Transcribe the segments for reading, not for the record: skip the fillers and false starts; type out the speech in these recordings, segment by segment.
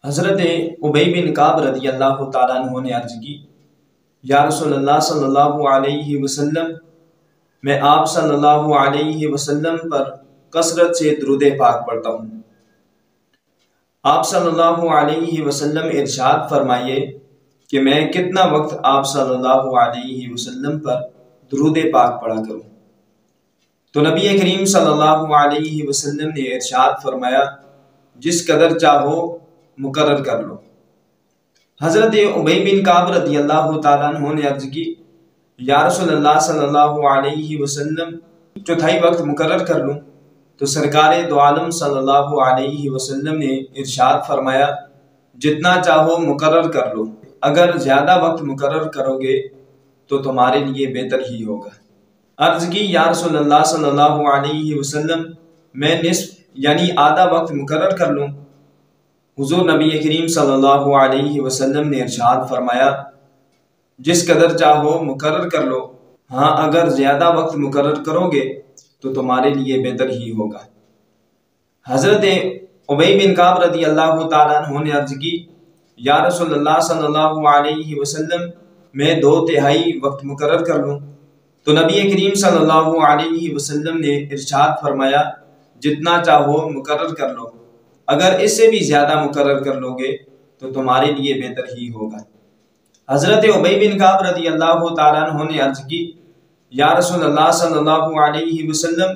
حضرت ابی بن کعب رضی اللہ تعالیٰ عنہ نے عرض کی، یا رسول اللہ صلی اللہ علیہ وسلم، میں آپ صلی اللہ علیہ وسلم پر کثرت سے درود پاک پڑھتا ہوں۔ آپ صلی اللہ علیہ وسلم ارشاد فرمائیے کہ میں کتنا وقت آپ صلی اللہ علیہ وسلم پر درود پاک پڑھا کروں؟ تو نبی کریم صلی اللہ علیہ وسلم نے ارشاد فرمایا، جس قدر چاہو مقرر کر لو۔ حضرت ابی بن کعب رضی اللہ تعالیٰ عنہ نے عرض کی، یا رسول اللہ صلی اللہ علیہ وسلم، چوتھائی وقت مقرر کر لوں؟ تو سرکار دو عالم صلی اللہ علیہ وسلم نے ارشاد فرمایا، جتنا چاہو مقرر کر لو، اگر زیادہ وقت مقرر کرو گے تو تمہارے لیے بہتر ہی ہوگا۔ عرض کی، یا رسول اللہ صلی اللہ علیہ وسلم، میں نصف یعنی آدھا وقت مقرر کر لوں؟ حضور نبی کریم صلی اللہ علیہ وسلم نے ارشاد فرمایا، جس قدر چاہو مقرر کر لو، ہاں اگر زیادہ وقت مقرر کرو گے تو تمہارے لیے بہتر ہی ہوگا۔ حضرت ابی بن کعب رضی اللہ تعالیٰ عنہ نے عرض کی، یا رسول اللہ صلی اللہ علیہ وسلم، میں 2/3 وقت مقرر کر لوں؟ تو نبی کریم صلی اللہ علیہ وسلم نے ارشاد فرمایا، جتنا چاہو مقرر کر لو، اگر اس سے بھی زیادہ مقرر کر لو گے تو تمہارے لیے بہتر ہی ہوگا۔ حضرت ابی بن کعب رضی اللہ تعالیٰ عنہ نے عرض کی، یا رسول اللہ صلی اللہ علیہ وسلم،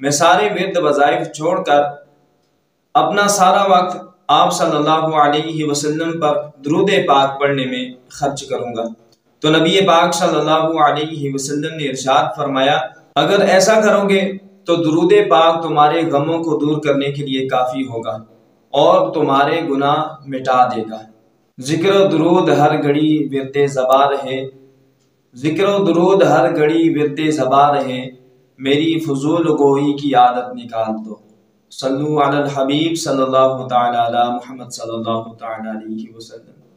میں سارے ورد وظائف چھوڑ کر اپنا سارا وقت آپ صلی اللہ علیہ وسلم پر درود پاک پڑھنے میں خرچ کروں گا۔ تو نبی پاک صلی اللہ علیہ وسلم نے ارشاد فرمایا، اگر ایسا کرو گے تو درود پاک تمہارے غموں کو دور کرنے کے لیے کافی ہوگا اور تمہارے گناہ مٹا دے گا۔ ذکر و درود ہر گھڑی ورد زباں رہے، ذکر و درود ہر گھڑی ورد زباں رہے، میری فضول گوئی کی عادت نکال دو۔ صلو علی الحبیب صلی اللہ تعالی علی محمد صلی اللہ تعالی علیہ وسلم۔